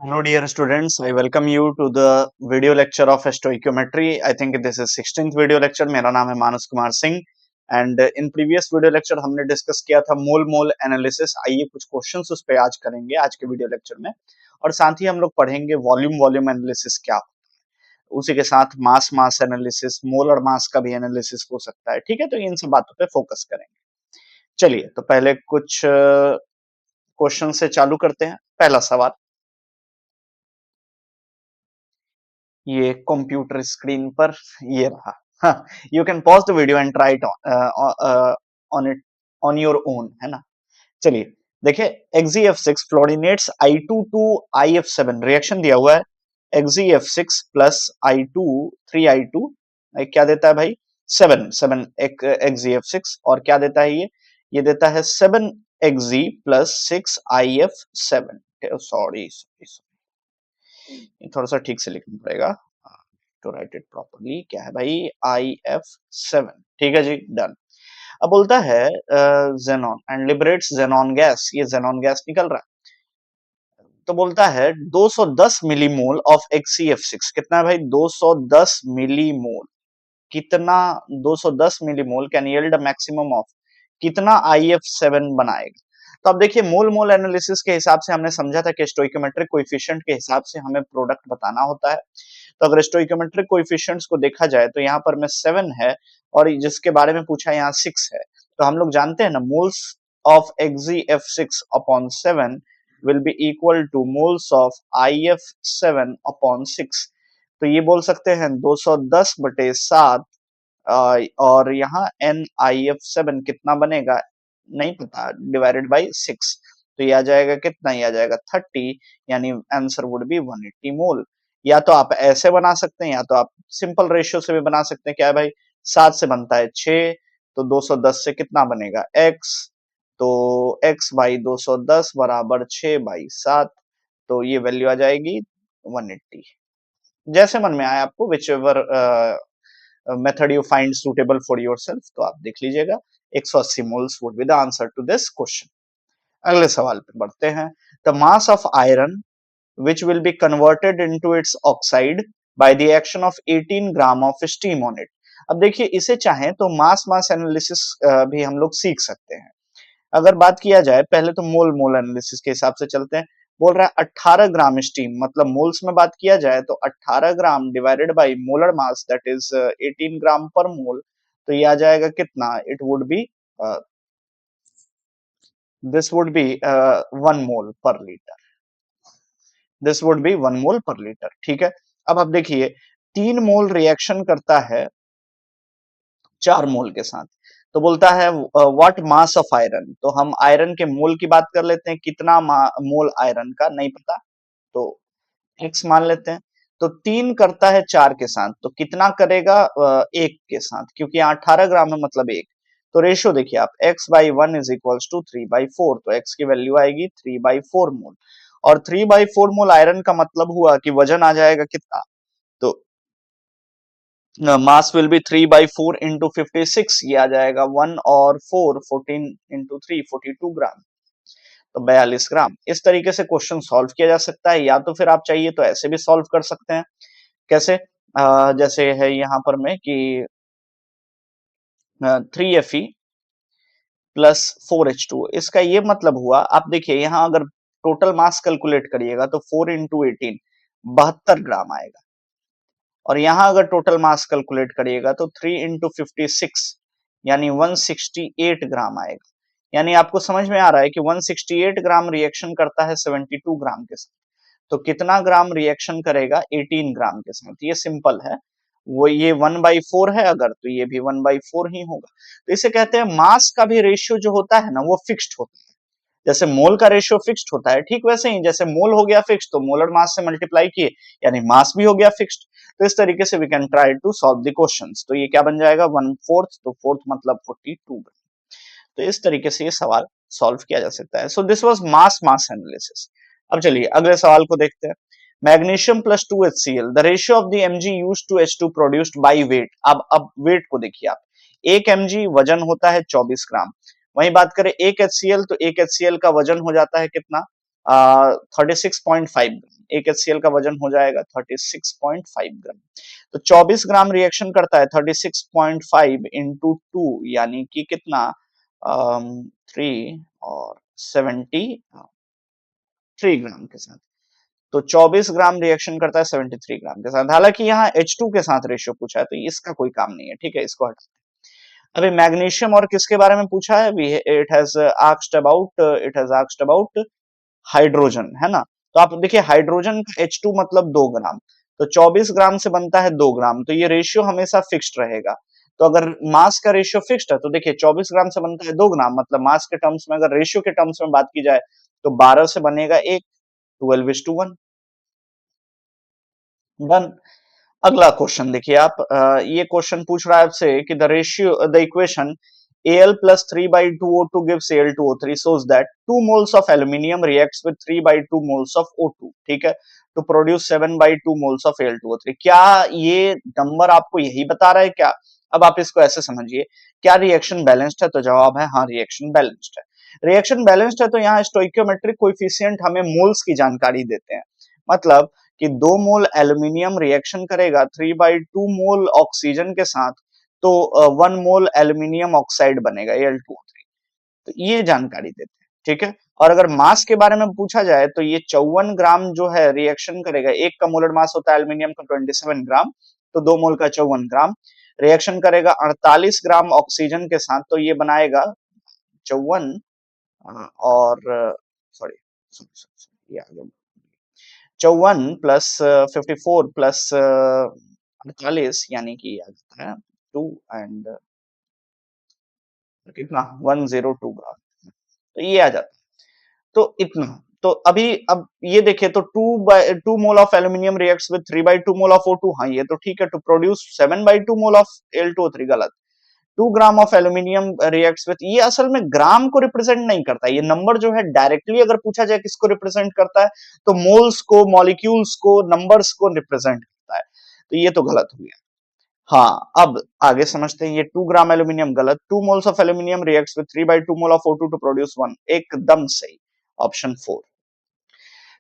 Hello dear students, I welcome you to the video lecture of stoichiometry. I think this is 16th video lecture. मेरा नाम है Manas Kumar Singh and in previous video lecture हमने discuss किया था मोल analysis. आइए कुछ questions उस पे आज करेंगे आज के वीडियो लेक्चर में, और साथ ही हम लोग पढ़ेंगे वॉल्यूम एनालिसिस क्या, उसी के साथ मास एनालिसिस, मोलर मास का भी एनालिसिस हो सकता है। ठीक है, तो इन सब बातों पे फोकस करेंगे। चलिए, तो पहले कुछ क्वेश्चन से चालू करते हैं। पहला सवाल ये कंप्यूटर स्क्रीन पर ये रहा। You can pause the video and try it on it on your own, है ना। चलिए देखिए, XeF6 फ्लोरिनेट्स I2 to IF7 reaction दिया हुआ है। XeF6 प्लस I2 3I2 क्या देता है भाई? 7 XeF6, और क्या देता है ये देता है 7Xe प्लस 6IF7। सॉरी, थोड़ा सा ठीक से लिखना पड़ेगा टू राइट इट प्रॉपरली। क्या है भाई? IF7। ठीक है जी, डन। अब बोलता है xenon and liberates xenon gas, ये जेनॉन गैस निकल रहा है। तो बोलता है 210 मिलीमोल ऑफ XeF6। कितना है भाई? 210 मिलीमोल। कितना? 210 millimole can yield a maximum of कितना IF7 बनाएगा। तो अब देखिए, मोल एनालिसिस के हिसाब से हमने समझा था कि स्टोइकोमेट्रिक कोएफिशिएंट के हिसाब से हमें प्रोडक्ट बताना होता है। तो अगर स्टोइकोमेट्रिक कोएफिशिएंट्स को देखा जाए तो यहाँ पर में 7 है, और जिसके बारे में पूछा यहाँ 6 है। तो हम लोग जानते हैं ना, moles of XeF6 upon 7 will be equal two moles of IF7 upon 6। तो ये बोल सकते हैं 210 बटे 7, और यहाँ NIF7 कितना बनेगा नहीं पता, डिवाइडेड बाई 6। तो ये आ जाएगा कितना? ये आ जाएगा 30, यानी आंसर वुड बी 180 मोल। या तो आप ऐसे बना सकते हैं, या तो आप सिंपल रेशियो से भी बना सकते हैं। क्या है भाई? 7 से बनता है 6, तो 210 से कितना बनेगा? x, तो x बाई 210 बराबर 6 बाई 7। तो ये वैल्यू आ जाएगी 180। जैसे मन में आए आपको, which ever method you find suitable for yourself, तो आप देख लीजिएगा। 180 moles would be the answer to this question. अगले सवाल पे बढ़ते हैं। The mass of iron which will be converted into its oxide by the action of 18 gram of steam on it। अब देखिए, इसे चाहें तो मास एनालिसिस भी हम लोग सीख सकते हैं। अगर बात किया जाए, पहले तो मोल एनालिसिस के हिसाब से चलते हैं। बोल रहा है 18 ग्राम स्टीम, मतलब मोल्स में बात किया जाए तो 18 gram divided by molar mass, that is 18 ग्राम पर मोल। तो ये आ जाएगा कितना? It would be this would B 1 मोल पर लीटर। दिस वुड बी 1 मोल पर लीटर। ठीक है। अब आप देखिए, 3 मोल रिएक्शन करता है 4 मोल के साथ। तो बोलता है व्हाट मास ऑफ आयरन। तो हम आयरन के मोल की बात कर लेते हैं। कितना मोल आयरन का नहीं पता, तो x मान लेते हैं। तो 3 करता है 4 के साथ, तो कितना करेगा 1 के साथ, क्योंकि यहाँ 18 ग्राम है मतलब 1। तो रेशियो देखिए आप, x by 1 is equals to 3/4। तो x की वैल्यू आएगी 3/4 मोल, और 3/4 मोल आयरन का मतलब हुआ कि वजन आ जाएगा कितना? तो मास विल बी 3/4 इंटू 56, ये आ जाएगा 1 और 4, 14 इंटू 3, 42 ग्राम। तो 42 ग्राम। इस तरीके से क्वेश्चन सॉल्व किया जा सकता है, या तो फिर आप चाहिए तो ऐसे भी सॉल्व कर सकते हैं। कैसे? जैसे है यहाँ पर में कि 3Fe प्लस 4H2। इसका ये मतलब हुआ, आप देखिए यहाँ अगर टोटल मास कैलकुलेट करिएगा तो 4 इंटू 18 72 ग्राम आएगा, और यहाँ अगर टोटल मास कैलकुलेट करिएगा तो 3 इंटू 56 यानी 168 ग्राम आएगा। यानी आपको समझ में आ रहा है कि 168 ग्राम रिएक्शन करता है 72 ग्राम के साथ। तो कितना ग्राम रिएक्शन करेगा 18 ग्राम के साथ? ये सिंपल है। वो ये 1/4 है अगर, तो ये भी 1/4 ही होगा। तो इसे कहते हैं मास का भी रेशियो जो होता है ना, वो फिक्स्ड होता है। जैसे मोल का रेशियो फिक्स्ड होता है, ठीक वैसे ही जैसे मोल हो गया फिक्स्ड, तो मोलर मास से मल्टीप्लाई किए यानी मास भी हो गया फिक्स्ड। तो इस तरीके से we can try to solve the questions. तो ये क्या बन जाएगा? 1/4, तो फोर्थ मतलब 42। तो इस तरीके से ये सवाल सॉल्व किया जा सकता है। So this was mass analysis. अब चलिए अगले सवाल को देखते हैं। Magnesium plus 2HCl, the ratio of the Mg used to H2 produced by weight. अब वेट को देखिए आप, 1 Mg वजन होता है 24 ग्राम। वहीं बात करें 1 HCl, तो 1 HCl का वजन हो जाता है कितना? 36.5 ग्राम। एक HCl का वजन हो जाएगा 36.5 ग्राम। तो 24 ग्राम रिएक्शन करता है 36.5 इंटू 2 यानी कि कितना 3 और 73 ग्राम के साथ। तो 24 ग्राम रिएक्शन करता है 73 ग्राम के साथ। हालांकि यहाँ H2 के साथ रेशियो पूछा है तो इसका कोई काम नहीं है, ठीक है, इसको हटा। अभी मैग्नीशियम और किसके बारे में पूछा है? It has asked about hydrogen, है ना। तो आप देखिए हाइड्रोजन का H2 मतलब 2 ग्राम, तो 24 ग्राम से बनता है 2 ग्राम, तो ये रेशियो हमेशा फिक्स्ड रहेगा। तो अगर मास का रेशियो फिक्स्ड है तो देखिए 24 ग्राम से बनता है 2 ग्राम, मतलब मास के टर्म्स में अगर रेशियो के टर्म्स में बात की जाए तो 12 से बनेगा 1, 12:1। डन। अगला क्वेश्चन देखिए आप, ये क्वेश्चन पूछ रहा है आपसे कि the equation Al plus 3 by 2O2 gives Al2O3 shows that 2 moles of aluminium reacts with 3 by 2 moles of O2, ठीक है, to produce 7 by 2 moles of Al2O3। क्या ये नंबर आपको यही बता रहा है क्या? अब आप इसको ऐसे समझिए, क्या रिएक्शन बैलेंस्ड है? तो जवाब है हाँ, रिएक्शन बैलेंस्ड है। रिएक्शन बैलेंस्ड है तो यहाँ स्टोइकियोमेट्रिक कोएफिशिएंट हमें मोल्स की जानकारी देते हैं। मतलब कि 2 मोल एल्यूमिनियम रिएक्शन करेगा 3/2 मोल ऑक्सीजन के साथ, तो 1 मोल एल्यूमिनियम ऑक्साइड बनेगा Al2O3। तो ये जानकारी देते हैं, ठीक है। और अगर मास के बारे में पूछा जाए तो ये 54 ग्राम जो है रिएक्शन करेगा, एक का मोलर मास होता है एल्यूमिनियम का 27 ग्राम, तो 2 मोल का 54 ग्राम रिएक्शन करेगा 48 ग्राम ऑक्सीजन के साथ, तो ये बनाएगा 54 और सॉरी ये आगे 54 प्लस 54 प्लस 48 यानी कि आ जाता है 2 एंड कितना 102 ग्राम, तो ये आ जाता है। तो इतना, तो अभी अब ये देखिए तो 2 mole of aluminium reacts with 3/2 mole of O2, हाँ ये तो ठीक है, to produce 7/2 mole of Al2O3 गलत। 2 gram of aluminium reacts with, ये असल में ग्राम को रिप्रेजेंट नहीं करता, ये नंबर जो है डायरेक्टली अगर पूछा जाए किसको रिप्रेजेंट करता है तो मोल्स को, मॉलिक्यूल्स को, नंबर्स को रिप्रेजेंट करता है, तो ये तो गलत हो गया। हाँ, अब आगे समझते हैं, ये 2 ग्राम एल्यूमिनियम गलत, 2 moles of aluminium reacts with 3/2 mole of O2 to produce 1, एकदम सही, option 4।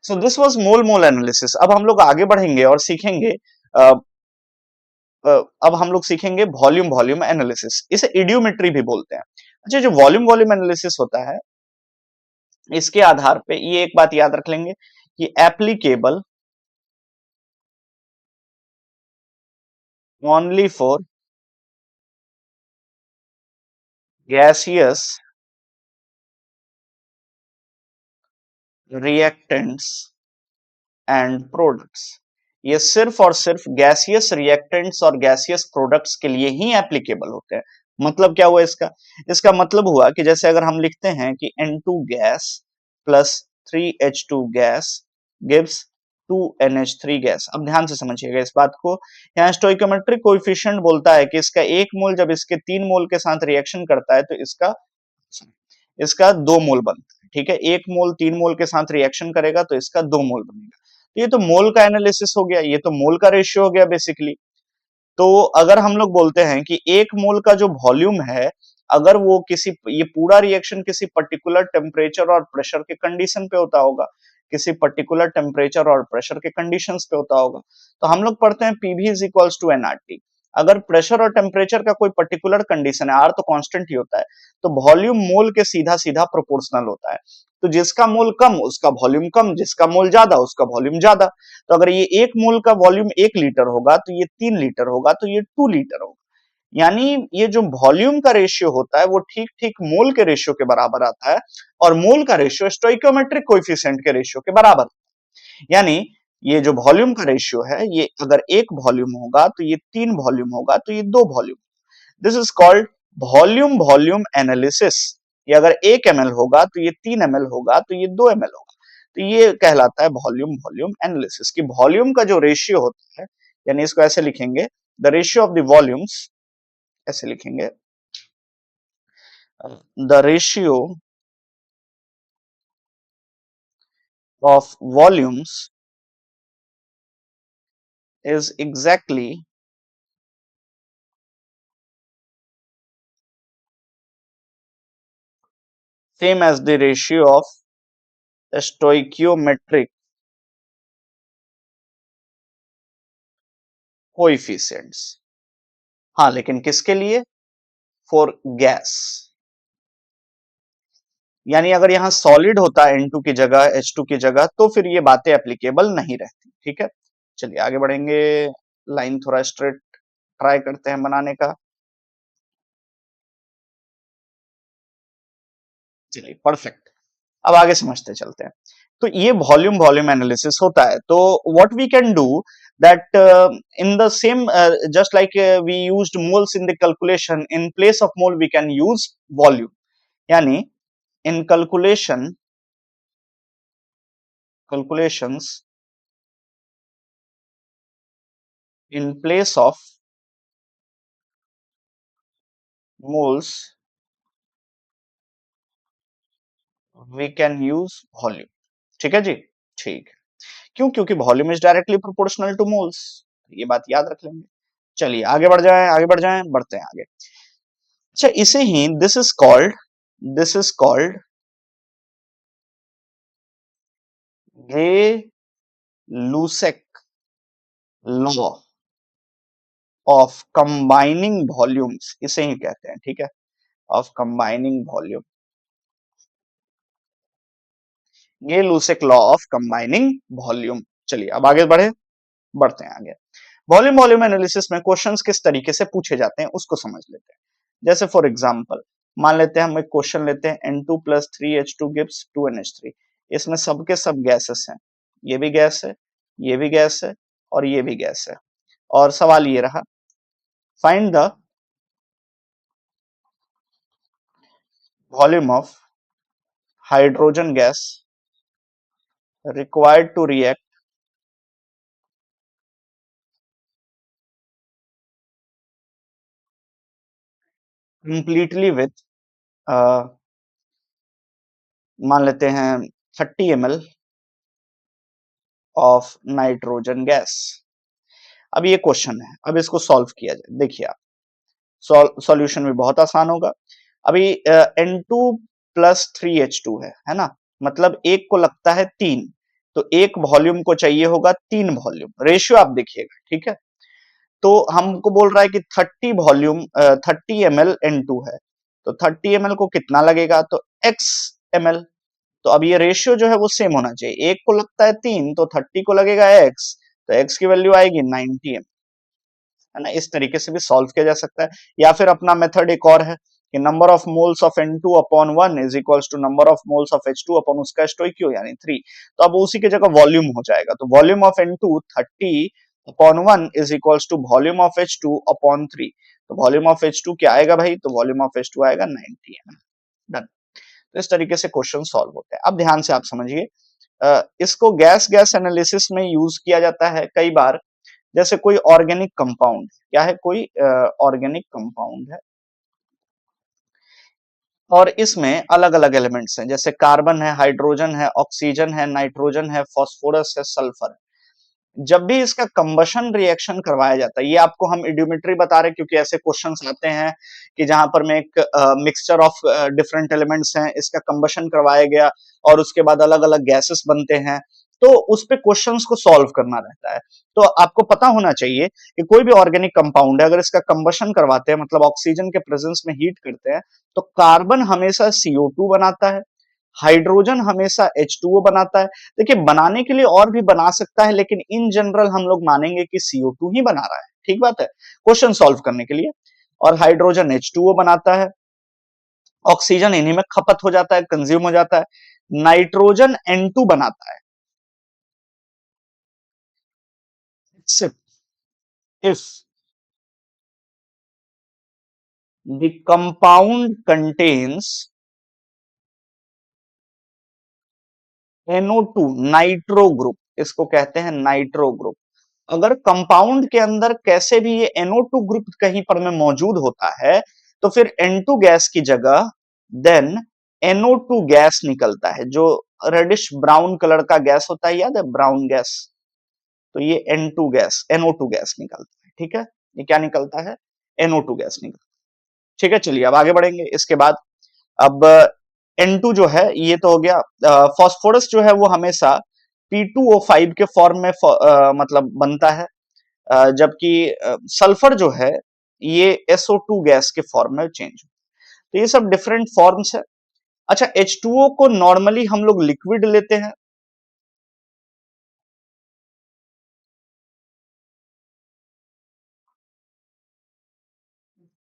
So this was mole mole analysis. अब हम लोग आगे बढ़ेंगे और सीखेंगे, अ, अब हम लोग सीखेंगे वॉल्यूम वॉल्यूम एनालिसिस, इसे इडियोमेट्री भी बोलते हैं। अच्छा, जो वॉल्यूम वॉल्यूम एनालिसिस होता है, इसके आधार पे ये एक बात याद रख लेंगे कि applicable only for gaseous reactants and products. ये सिर्फ और सिर्फ गैसियस रिएक्टेंट्स और गैसियस प्रोडक्ट्स के लिए ही एप्लीकेबल होते हैं। मतलब क्या हुआ इसका? इसका मतलब हुआ कि जैसे अगर हम लिखते हैं कि N2 gas plus 3H2 gas gives 2NH3 gas. अब ध्यान से समझिएगा इस बात को, यहाँ स्टोइकोमेट्रिक कोएफिशिएंट बोलता है कि इसका 1 मोल जब इसके 3 मोल के साथ रिएक्शन करता है तो इसका इसका 2 मोल बनता है, ठीक है। 1 मोल 3 मोल के साथ रिएक्शन करेगा तो इसका 2 मोल बनेगा। तो ये तो मोल का एनालिसिस हो गया, ये तो मोल का रेशियो हो गया बेसिकली। तो अगर हम लोग बोलते हैं कि 1 मोल का जो वॉल्यूम है, अगर वो किसी, ये पूरा रिएक्शन किसी पर्टिकुलर टेम्परेचर और प्रेशर के कंडीशन पे होता होगा, किसी पर्टिकुलर टेम्परेचर और प्रेशर के कंडीशंस पे होता होगा, तो हम लोग पढ़ते हैं PV is equals to NRT. अगर प्रेशर और टेम्परेचर का कोई पर्टिकुलर कंडीशन है, आर तो कांस्टेंट ही होता है, तो वॉल्यूम मोल के सीधा सीधा प्रोपोर्शनल होता है। तो जिसका मोल कम उसका वॉल्यूम कम, जिसका मोल ज्यादा उसका वॉल्यूम ज्यादा। तो अगर ये 1 मोल का वॉल्यूम 1 लीटर होगा तो ये 3 लीटर होगा, तो ये 2 लीटर होगा। यानी ये जो वॉल्यूम का रेशियो होता है वो ठीक ठीक मोल के रेशियो के बराबर आता है, और मोल का रेशियो स्टोइकोमेट्रिक कोएफिशिएंट के रेशियो के बराबर। यानी ये जो वॉल्यूम का रेशियो है, ये अगर 1 वॉल्यूम होगा तो ये 3 वॉल्यूम होगा, तो ये 2 volume. This is called volume volume analysis. ये अगर 1 ml होगा तो ये 3 ml होगा, तो ये 2 ml होगा। तो ये कहलाता है वॉल्यूम वॉल्यूम एनालिसिस, कि वॉल्यूम का जो रेशियो होता है, यानी इसको ऐसे लिखेंगे, the ratio of the volumes, ऐसे लिखेंगे, the ratio of volumes is exactly same as the ratio of stoichiometric coefficients. हाँ, लेकिन किसके लिए? For gas. यानी अगर यहां सॉलिड होता N2 की जगह H2 की जगह तो फिर ये बातें एप्लीकेबल नहीं रहती। ठीक है, चलिए आगे बढ़ेंगे। लाइन थोड़ा स्ट्रेट ट्राई करते हैं बनाने का। चलिए परफेक्ट। अब आगे समझते चलते हैं। तो ये वॉल्यूम वॉल्यूम एनालिसिस होता है। तो what we can do that in the same just like we used moles in the calculation, in place of mole we can use volume. यानी in calculations in place of moles we can use volume। ठीक है जी, ठीक है। क्यों? क्योंकि volume is directly proportional two moles. ये बात याद रख लेंगे। चलिए आगे बढ़ जाएं, आगे बढ़ जाएं, बढ़ते हैं आगे। अच्छा, इसे ही this is called Gay Lussac law of combining volumes, इसे ही कहते हैं। ठीक है, of combining volume, Gay Lussac law of combining volume. चलिए अब आगे बढ़ते हैं आगे। वॉल्यूम वॉल्यूम एनालिसिस में क्वेश्चंस किस तरीके से पूछे जाते हैं उसको समझ लेते हैं। जैसे फॉर एग्जांपल मान लेते हैं हम एक क्वेश्चन लेते हैं N2 plus 3H2 gives 2NH3। इसमें सबके सब गैसेस हैं, ये भी गैस है, ये भी गैस है और ये भी गैस है। और सवाल ये रहा, find the volume of hydrogen gas required to react completely with मान लेते हैं 30 ml ऑफ नाइट्रोजन गैस। अब ये क्वेश्चन है, अब इसको सॉल्व किया जाए। देखिए आप, सॉल्यूशन भी बहुत आसान होगा। अभी N2 प्लस 3H2 है ना, मतलब एक को लगता है 3, तो एक वॉल्यूम को चाहिए होगा 3 वॉल्यूम। रेशियो आप देखिएगा, ठीक है। तो हमको बोल रहा है कि 30 वॉल्यूम 30 ml N2 है, तो 30 ml को कितना लगेगा, तो x ml। तो अब ये रेशियो जो है वो सेम होना चाहिए, एक को लगता है 3 तो 30 को लगेगा x, तो x की वैल्यू आएगी 90 ml, है ना। इस तरीके से भी सॉल्व किया जा सकता है। या फिर अपना मेथड एक और है कि number of moles of N2 upon 1 is equals to number of moles of H2 upon उसका स्टोइकियो यानी 3। तो अब उसी की जगह वॉल्यूम हो जाएगा, तो volume of N2 30 upon 1 is equals to volume of H2 upon 3। तो वॉल्यूम ऑफ H2 क्या आएगा भाई, तो वॉल्यूम ऑफ H2 आएगा 90 ml। डन। तो इस तरीके से क्वेश्चन सॉल्व होते हैं। अब ध्यान से आप समझिए, इसको गैस गैस एनालिसिस में यूज किया जाता है कई बार। जैसे कोई ऑर्गेनिक कंपाउंड, क्या है, कोई ऑर्गेनिक कंपाउंड है और इसमें अलग अलग एलिमेंट्स हैं, जैसे कार्बन है, हाइड्रोजन है, ऑक्सीजन है, नाइट्रोजन है, फास्फोरस है, सल्फर है। जब भी इसका कंबशन रिएक्शन करवाया जाता है, ये आपको हम इडियोमेट्री बता रहे हैं क्योंकि ऐसे क्वेश्चंस आते हैं कि जहां पर में एक मिक्सचर ऑफ डिफरेंट एलिमेंट्स हैं, इसका कंबशन करवाया गया और उसके बाद अलग अलग गैसेस बनते हैं, तो उस पे क्वेश्चंस को सॉल्व करना रहता है। तो आपको पता होना चाहिए कि कोई भी ऑर्गेनिक कंपाउंड है, अगर इसका कंबशन करवाते हैं, मतलब ऑक्सीजन के प्रेजेंस में हीट करते हैं, तो कार्बन हमेशा CO2 बनाता है, हाइड्रोजन हमेशा H2O बनाता है। देखिए बनाने के लिए और भी बना सकता है, लेकिन इन जनरल हम लोग मानेंगे कि CO2 ही बना रहा है। ठीक बात है, क्वेश्चन सॉल्व करने के लिए। और हाइड्रोजन H2O बनाता है, ऑक्सीजन इन्हीं में खपत हो जाता है, कंज्यूम हो जाता है, नाइट्रोजन N2 बनाता है। Except if the compound contains NO2 nitro group, इसको कहते हैं नाइट्रो ग्रुप। अगर कंपाउंड के अंदर कैसे भी ये NO2 ग्रुप कहीं पर में मौजूद होता है, तो फिर N2 गैस की जगह देन NO2 गैस निकलता है, जो रेडिश ब्राउन कलर का गैस होता है, याद है, ब्राउन गैस। तो ये N2 गैस, NO2 गैस निकलता है। ठीक है, ये क्या निकलता है, NO2 गैस निकलता है। ठीक है, चलिए अब आगे बढ़ेंगे। इसके बाद अब N2 जो है ये तो हो गया। फास्फोरस जो है वो हमेशा P2O5 के फॉर्म में मतलब बनता है। जबकि सल्फर जो है ये SO2 गैस के फॉर्म में चेंज हो। तो ये सब डिफरेंट फॉर्म्स है। अच्छा, H2O को नॉर्मली हम लोग लिक्विड लेते हैं,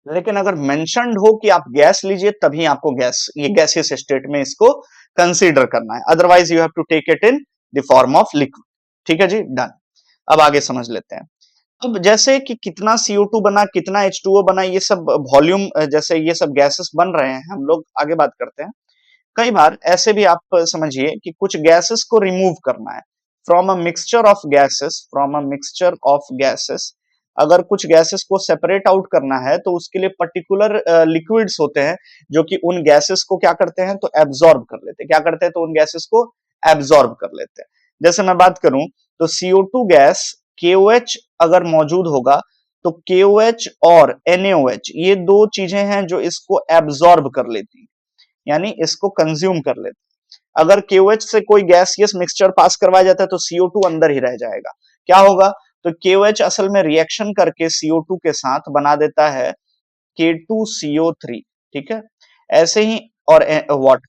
लेकिन अगर मेंशन्ड हो कि आप गैस लीजिए तभी आपको गैस, ये गैसियस स्टेट में इसको कंसीडर करना है, otherwise you have to take it in the form of liquid. ठीक है जी, डन। अब आगे समझ लेते हैं। अब जैसे कि कितना CO2 बना, कितना H2O बना, ये सब वॉल्यूम, जैसे ये सब गैसेस बन रहे हैं, हम लोग आगे बात करते हैं। कई बार ऐसे भी आप समझिए कि कुछ गैसेस को रिमूव करना है from a mixture of gases, from a mixture of gases. अगर कुछ गैसेस को सेपरेट आउट करना है तो उसके लिए पर्टिकुलर लिक्विड्स होते हैं जो कि उन गैसेस को क्या करते हैं, तो एब्जॉर्ब कर लेते हैं। क्या करते हैं, तो उन गैसेस को एब्जॉर्ब कर लेते हैं। जैसे मैं बात करूं तो CO2 गैस KOH अगर मौजूद होगा तो KOH और NaOH ये दो चीजें हैं जो इसको एब्जॉर्ब कर लेती हैं, यानी इसको कंज्यूम कर लेते हैं। अगर KOH से कोई गैसियस मिक्सचर पास करवाया जाता है तो CO2 अंदर ही रह जाएगा। क्या होगा, तो KOH असल में रिएक्शन करके CO2 के साथ बना देता है K2CO3। ठीक है, ऐसे ही, और वाट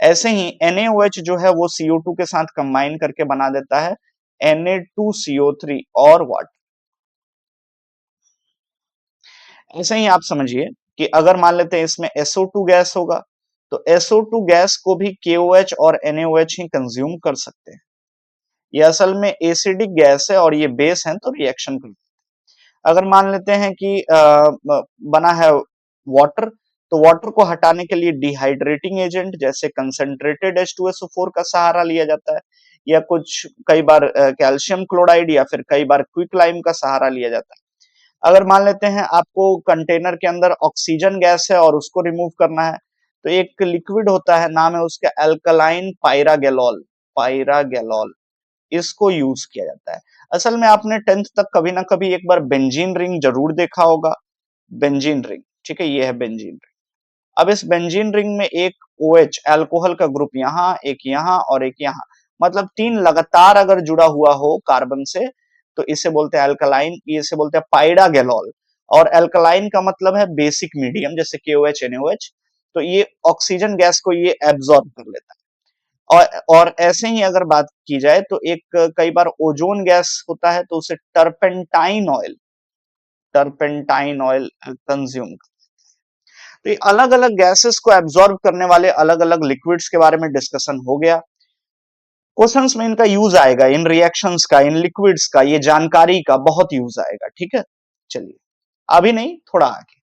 ऐसे ही NaOH जो है वो CO2 के साथ कंबाइन करके बना देता है Na2CO3 और वाट। ऐसे ही आप समझिए कि अगर मान लेते हैं इसमें SO2 गैस होगा तो SO2 गैस को भी KOH और NaOH ही कंज्यूम कर सकते हैं। ये असल में एसिडिक गैस है और ये बेस है तो रिएक्शन कर। अगर मान लेते हैं कि बना है वाटर, तो वाटर को हटाने के लिए डिहाइड्रेटिंग एजेंट जैसे कंसंट्रेटेड H2SO4 का सहारा लिया जाता है, या कुछ कई बार कैल्शियम क्लोराइड या फिर कई बार क्विक लाइम का सहारा लिया जाता है। अगर मान लेते हैं आपको कंटेनर के अंदर ऑक्सीजन गैस है और उसको रिमूव करना है तो एक लिक्विड होता है, नाम है उसका अल्कलाइन पायरागेलॉल, पायरागेलॉल, इसको यूज किया जाता है। असल में आपने 10th तक कभी ना कभी एक बार बेंजीन रिंग जरूर देखा होगा, बेंजीन रिंग। ठीक है, ये है बेंजीन रिंग। अब इस बेंजीन रिंग में एक OH अल्कोहल का ग्रुप यहाँ, एक यहाँ और एक यहाँ, मतलब तीन लगातार अगर जुड़ा हुआ हो कार्बन से तो इसे बोलते हैं अल्कलाइन, इसे बोलते हैं पाइडागेलॉल। और अल्कलाइन का मतलब है बेसिक मीडियम, जैसे KOH NaOH। तो ये ऑक्सीजन गैस को ये एब्जॉर्ब कर लेता है। और ऐसे ही अगर बात की जाए तो एक कई बार ओजोन गैस होता है तो उसे टर्पेंटाइन ऑयल कंज्यूम। तो ये अलग अलग गैसेस को एब्जॉर्ब करने वाले अलग अलग लिक्विड्स के बारे में डिस्कशन हो गया। क्वेश्चंस में इनका यूज आएगा, इन रिएक्शंस का, इन लिक्विड्स का, ये जानकारी का बहुत यूज आएगा। ठीक है, चलिए, अभी नहीं, थोड़ा आगे।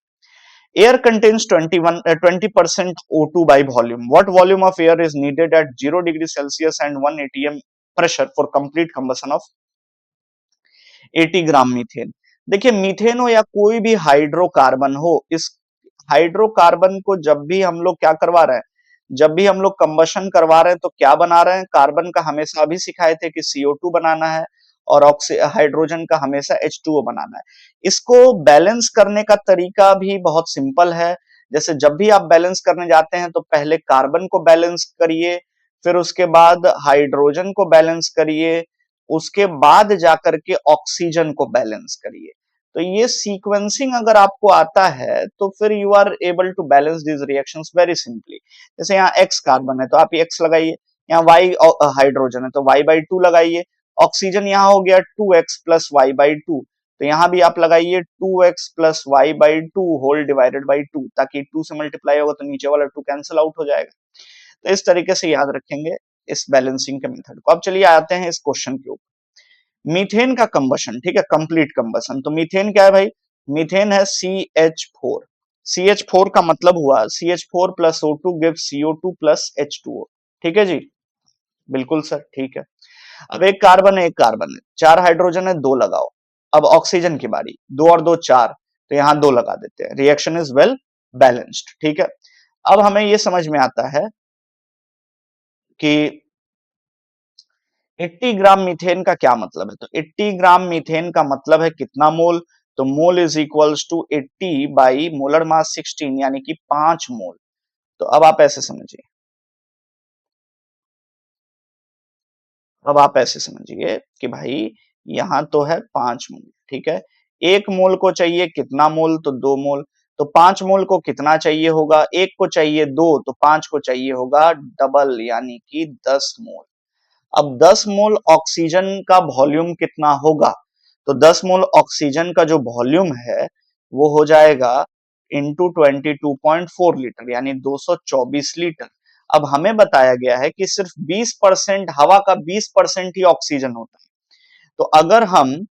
Air contains 20% O2 by volume. What volume of air is needed at 0 degree Celsius and 1 atm pressure for complete combustion of 80 gram methane? देखिए, मीथेन हो या कोई भी हाइड्रोकार्बन हो, इस हाइड्रोकार्बन को जब भी हम लोग क्या करवा रहे हैं, जब भी हम लोग कंबशन करवा रहे हैं तो क्या बना रहे हैं, कार्बन का हमेशा अभी सिखाए थे कि CO2 बनाना है और हाइड्रोजन का हमेशा H2O बनाना है। इसको बैलेंस करने का तरीका भी बहुत सिंपल है। जैसे जब भी आप बैलेंस करने जाते हैं तो पहले कार्बन को बैलेंस करिए, फिर उसके बाद हाइड्रोजन को बैलेंस करिए, उसके बाद जाकर के ऑक्सीजन को बैलेंस करिए। तो ये सीक्वेंसिंग अगर आपको आता है तो फिर you are able to balance these reactions very simply. जैसे यहाँ X कार्बन है तो आप X लगाइए, यहाँ Y हाइड्रोजन है तो Y/2 लगाइए, ऑक्सीजन यहाँ हो गया 2X प्लस Y/2, तो यहाँ भी आप लगाइए 2X plus Y/2 whole divided by 2, ताकि 2 से मल्टीप्लाई होगा तो नीचे वाला 2 कैंसिल आउट हो जाएगा। तो इस तरीके से याद रखेंगे इस बैलेंसिंग के मेथड को। अब चलिए आते हैं इस क्वेश्चन के ऊपर। मीथेन का कंबशन, ठीक है, कंप्लीट कंबशन। तो मीथेन क्या है भाई, मीथेन है CH4। CH4 का मतलब हुआ CH4 plus O2 give CO2 plus H2O। ठीक है जी, बिल्कुल सर, ठीक है। अब एक कार्बन है, एक कार्बन है, चार हाइड्रोजन है, दो लगाओ। अब ऑक्सीजन की बारी, दो और दो चार, तो यहां दो लगा देते हैं, रिएक्शन इज वेल बैलेंस्ड। ठीक है, अब हमें यह समझ में आता है कि 80 ग्राम मीथेन का क्या मतलब है। तो 80 ग्राम मीथेन का मतलब है कितना मोल, तो mole is equals to 80 by molar mass 16, यानी कि 5 मोल। तो अब आप ऐसे समझिए, अब आप ऐसे समझिए कि भाई यहाँ तो है 5 मोल, ठीक है। 1 मोल को चाहिए कितना मोल, तो 2 मोल। तो 5 मोल को कितना चाहिए होगा, 1 को चाहिए 2, तो 5 को चाहिए होगा डबल यानी कि 10 मोल। अब 10 मोल ऑक्सीजन का वॉल्यूम कितना होगा, तो 10 मोल ऑक्सीजन का जो वॉल्यूम है वो हो जाएगा इंटू 22.4 लीटर यानी 224 लीटर। अब हमें बताया गया है कि सिर्फ 20% हवा का 20% ही ऑक्सीजन होता है। तो अगर हम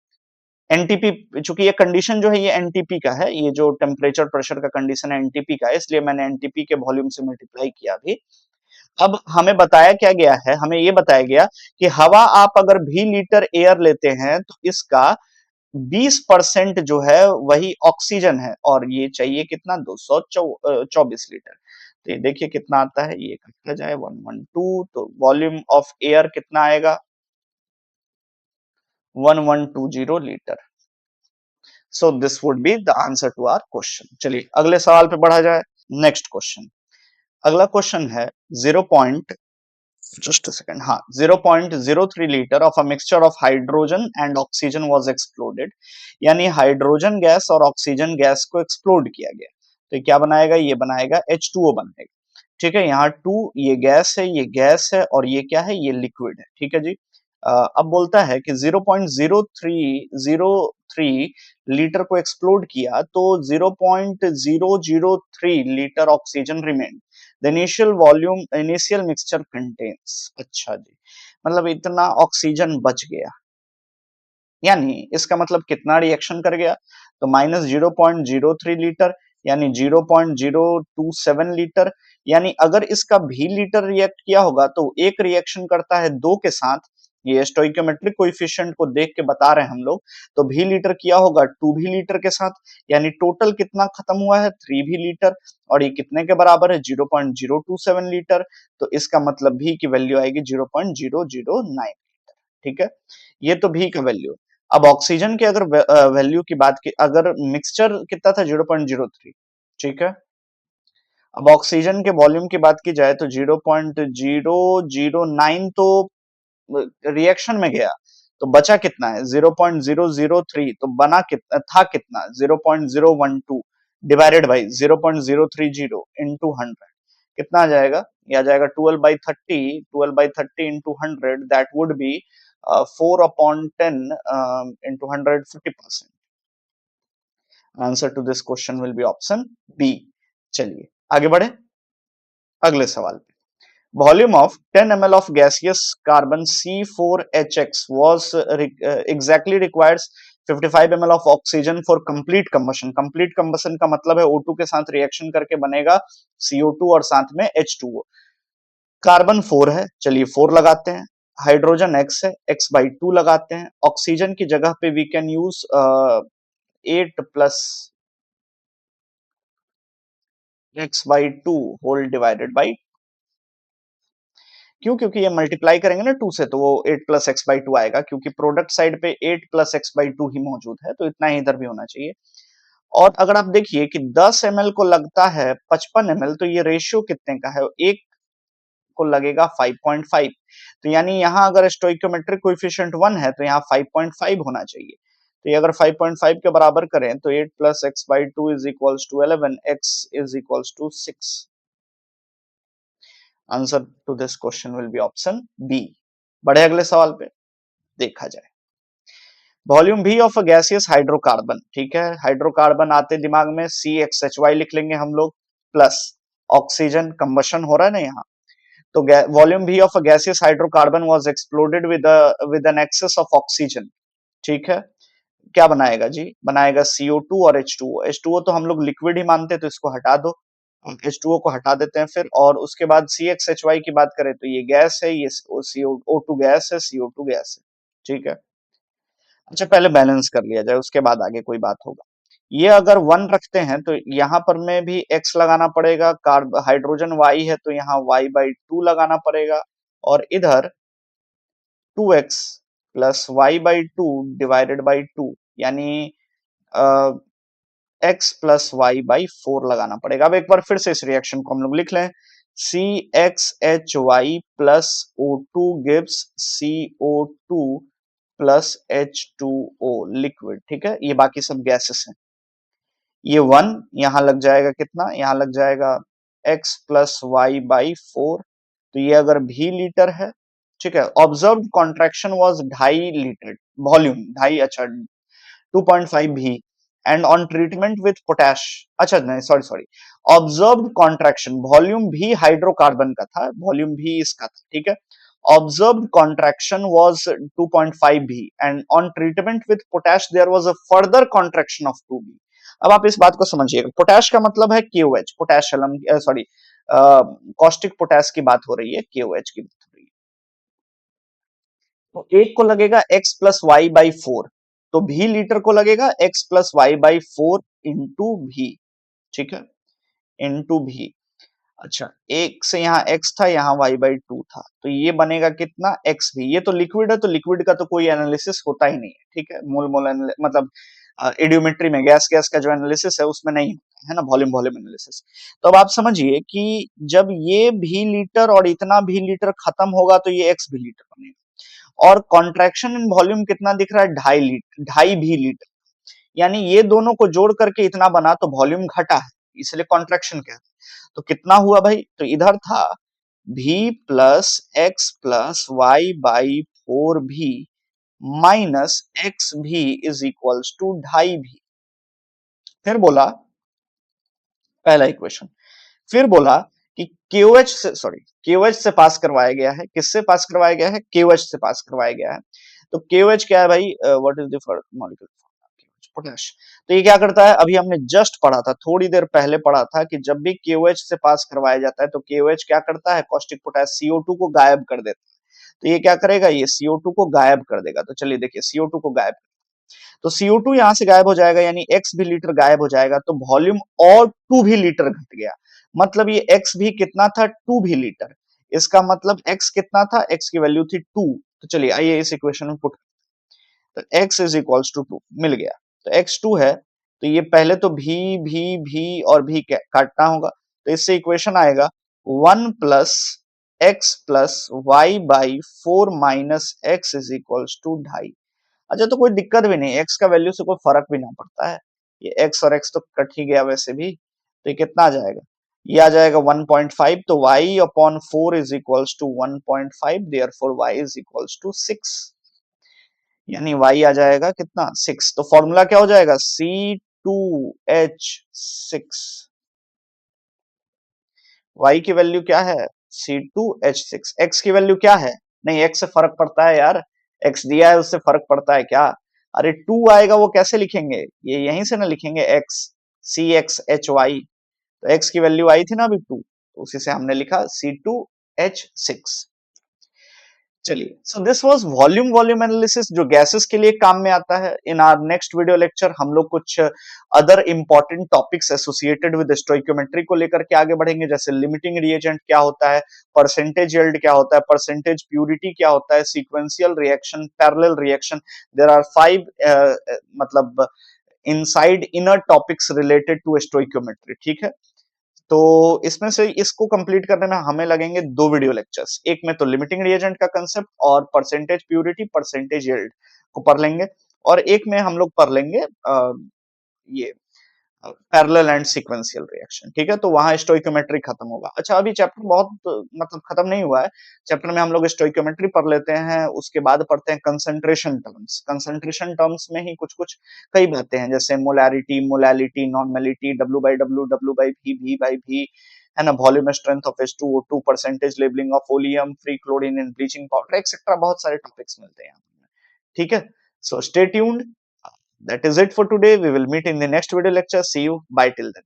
एनटीपी, चूंकि ये कंडीशन जो है ये एनटीपी का है, ये जो टेम्परेचर प्रेशर का कंडीशन है एनटीपी का है, इसलिए मैंने एनटीपी के वॉल्यूम से मल्टीप्लाई किया अभी। अब हमें बताया क्या गया है, हमें ये बताया गया कि हवा आप अगर भी लीटर एयर लेते हैं तो इसका 20% जो है वही ऑक्सीजन है, और ये चाहिए कितना 224 लीटर। तो ये देखिए कितना आता है, ये कटता जाए 112, तो वॉल्यूम ऑफ एयर कितना आएगा 1120 litre. So this would be the answer to our question. चलिए अगले सवाल पे बढ़ा जाए। नेक्स्ट क्वेश्चन, अगला क्वेश्चन है 0. Just a second. हाँ, 0.03 litre of a mixture of hydrogen and oxygen was exploded, यानी हाइड्रोजन गैस और ऑक्सीजन गैस को एक्सप्लोड किया गया। तो क्या बनाएगा, ये बनाएगा H2O बनाएगा। ठीक है, यहाँ 2 ये गैस है, ये गैस है, और ये क्या है, ये लिक्विड है। ठीक है जी। अब बोलता है कि 0.03 लीटर को एक्सप्लोड किया तो 0.003 litre oxygen remain, the initial volume initial mixture contains. अच्छा जी, मतलब इतना ऑक्सीजन बच गया, यानी इसका मतलब कितना रिएक्शन कर गया, तो -0.03 लीटर यानी 0.027 लीटर। यानी अगर इसका भी लीटर रिएक्ट किया होगा तो एक रिएक्शन करता है 2 के साथ, ये स्टोइकोमेट्रिक कोएफिशिएंट को देख के बता रहे हैं हम लोग, तो भी लीटर किया होगा 2 भी लीटर के साथ, यानी टोटल कितना खत्म हुआ है 3 भी लीटर, और ये कितने के बराबर है 0.027 लीटर। तो इसका मतलब भी की वैल्यू आएगी 0.009। ठीक है, ये तो भी का वैल्यू। अब ऑक्सीजन की अगर वैल्यू की बात की, अगर मिक्सचर कितना था 0.03, ठीक है। अब ऑक्सीजन के वॉल्यूम की बात की जाए तो 0.009 तो रिएक्शन में गया, तो बचा कितना है 0.003, तो बना कितना था, कितना 0.012 डिवाइडेड बाई 0.030 इंटू 100, कितना आ जाएगा, ये आ जाएगा 12/30, 12/30 into 100, that would be 4/10 into 100, 50%। Answer to this question will be option B. चलिए आगे बढ़े अगले सवाल पे। Volume of 10 ml of gaseous carbon C4H6 was exactly requires 55 ml of oxygen for complete combustion। complete combustion का मतलब है O2 के साथ रिएक्शन करके बनेगा CO2 और साथ में H2O। कार्बन 4 है, चलिए 4 लगाते हैं। हाइड्रोजन X है, X/2 लगाते हैं। ऑक्सीजन की जगह पे we can use 8 plus X/2 whole divided by, क्यों, क्योंकि ये मल्टीप्लाई करेंगे ना 2 से, तो वो 8 प्लस X/2 आएगा, क्योंकि प्रोडक्ट साइड पे 8 प्लस X/2 ही मौजूद है, तो इतना ही इधर भी होना चाहिए। और अगर आप देखिए कि 10 ml को लगता है 55 ml, तो ये रेशियो कितने का है, एक को लगेगा 5.5। तो यानी यहां अगर स्टोइकोमेट्रिक कोएफिशिएंट 1 है तो यहाँ 5.5 होना चाहिए। तो ये अगर 5.5 के बराबर करें तो 8 plus X/2 is equals to 11, X is equals to 6। Answer to this question will be option B. बढ़े अगले सवाल पे, देखा जाए। Volume V of a gaseous hydrocarbon, ठीक है, हाइड्रोकार्बन आते दिमाग में CXHY लिख लेंगे हम लोग, प्लस ऑक्सीजन, कंबशन हो रहा है ना यहाँ, तो volume V of a gaseous hydrocarbon was exploded with an excess of oxygen. ठीक है, क्या बनाएगा जी, बनाएगा CO2 और H2O। H2O तो हम लोग लिक्विड ही मानते हैं, तो इसको हटा दो, H2O को हटा देते हैं फिर, और उसके बाद CXHY की बात करें तो ये गैस है, ये CO2 गैस है, CO2 गैस है। ठीक है, अच्छा पहले बैलेंस कर लिया जाए, उसके बाद आगे कोई बात होगा। ये अगर 1 रखते हैं तो यहाँ पर में भी X लगाना पड़ेगा, कार्ब हाइड्रोजन Y है तो यहाँ Y/2 लगाना पड़ेगा, और इधर 2X plus Y/2 divided by 2, यानी X प्लस Y/4 लगाना पड़ेगा। अब एक बार फिर से इस रिएक्शन को हम लोग लिख लें, CXHY plus O2 gives CO2 plus H2O liquid, ठीक है, ये बाकी सब गैसेस हैं। ये 1 यहां लग जाएगा, कितना यहां लग जाएगा x प्लस वाई बाई 4। तो ये अगर भी लीटर है, ठीक है, observed contraction was 2.5 litre volume, 2.5, अच्छा 2.5 V, and on treatment with potash, अच्छा नहीं sorry sorry, observed contraction volume भी हाइड्रोकार्बन का था, वॉल्यूम भी इसका था, ठीक है, observed contraction was 2.5 V, and on treatment with potash there was a further contraction of 2 V. अब आप इस बात को समझिएगा, पोटैश का मतलब है KOH, potassium, sorry caustic potash की बात हो रही है, KOH की बात हो रही है। तो एक को लगेगा x प्लस वाई बाई 4, तो भी लीटर को लगेगा x plus Y by 4 into V, ठीक है, इंटू भी। अच्छा, एक से यहाँ x था, यहाँ y बाई 2 था, तो ये बनेगा कितना x भी। ये तो लिक्विड है, तो लिक्विड का तो कोई एनालिसिस होता ही नहीं है, ठीक है, मोल मोल मतलब एडियोमेट्री में गैस गैस का जो एनालिसिस है उसमें नहीं होता है ना, वॉल्यूम वॉल्यूम एनालिसिस। तो अब आप समझिए कि जब ये भी लीटर और इतना भी लीटर खत्म होगा तो ये x भी लीटर बनेगा, और कॉन्ट्रैक्शन इन वॉल्यूम कितना दिख रहा है, 2.5 लीटर, 2.5 भी लीटर, यानी ये दोनों को जोड़ करके इतना बना, तो वॉल्यूम घटा है, इसलिए कॉन्ट्रैक्शन कहते हैं। तो कितना हुआ भाई, तो इधर था v plus X plus Y by 4 V minus X V is equals to 2.5 V. फिर बोला पहला इक्वेशन, फिर बोला कि KOH से, सॉरी, KOH से पास करवाया गया है, किससे पास करवाया गया है, KOH से पास करवाया गया है। तो KOH क्या है भाई, what is the molecular formula, potash. तो ये क्या करता है, अभी हमने जस्ट पढ़ा था, थोड़ी देर पहले पढ़ा था कि जब भी KOH से पास करवाया जाता है तो KOH क्या करता है, कॉस्टिक पोटेश CO2 को गायब कर देता है। तो ये क्या करेगा, ये CO2 को गायब कर देगा। तो चलिए देखिए, CO2 को गायब, तो CO2 यहां से गायब हो जाएगा, यानी x भी लीटर गायब हो जाएगा, तो वॉल्यूम और 2 भी लीटर घट गया। मतलब ये x भी कितना था, 2 भी लीटर। इसका मतलब x कितना था, x की वैल्यू थी 2। तो चलिए आइए इस इक्वेशन में पुट, तो x इज इक्वल्स टू 2 मिल गया। तो x 2 है, तो ये पहले तो भी और भी काटना होगा, तो इससे इक्वेशन आएगा 1 plus X plus Y by 4 minus X is equals to 2.5। अच्छा, तो कोई दिक्कत भी नहीं, x का वैल्यू से कोई फर्क भी ना पड़ता है, ये x और x तो कट ही गया वैसे भी, तो ये कितना आ जाएगा, ये आ जाएगा 1.5, तो y upon 4 is equals to 1.5, therefore y is equals to 6, यानी y आ जाएगा कितना, 6। तो फॉर्मूला क्या हो जाएगा, C2H6, y की वैल्यू क्या है, C2H6, x की वैल्यू क्या है, नहीं x से फर्क पड़ता है यार, x दिया है उससे फर्क पड़ता है क्या, अरे 2 आएगा वो कैसे लिखेंगे, ये यहीं से ना लिखेंगे, x CXHY, तो x की वैल्यू आई थी ना अभी 2, तो उसी से हमने लिखा C2H6। चलिए, so this was volume volume analysis, जो गैसेस के लिए काम में आता है। In our next video lecture हम लोग कुछ other important topics associated with stoichiometry को लेकर के आगे बढ़ेंगे, जैसे लिमिटिंग रिएजेंट क्या होता है, परसेंटेज यील्ड क्या होता है, परसेंटेज प्यूरिटी क्या होता है, sequential reaction, parallel reaction. There are 5 मतलब inside inner topics related to stoichiometry, ठीक है। तो इसमें से इसको कंप्लीट करने में हमें लगेंगे 2 वीडियो लेक्चर्स, एक में तो लिमिटिंग रिएजेंट का कंसेप्ट और परसेंटेज प्यूरिटी, परसेंटेज यील्ड को पढ़ लेंगे, और एक में हम लोग पढ़ लेंगे ये पैरेलल एंड सीक्वेंशियल रिएक्शन, ठीक है। तो वहां स्टोइकियोमेट्री खत्म होगा। अच्छा, अभी चैप्टर बहुत मतलब खत्म नहीं हुआ है, चैप्टर में हम लोग स्टोइकियोमेट्री पढ़ लेते हैं, उसके बाद पढ़ते हैं कंसंट्रेशन टर्म्स। कंसंट्रेशन टर्म्स में ही कुछ कुछ कई बातें हैं, जैसे molarity, molality, normality, W/W, W/V, V/V, है ना, volume strength of H2O2, percentage labelling of oleum, free chlorine in bleaching powder, etcetera, बहुत सारे टॉपिक्स मिलते हैं, ठीक है। So stay tuned, that is it for today, we will meet in the next video lecture, see you, bye till then.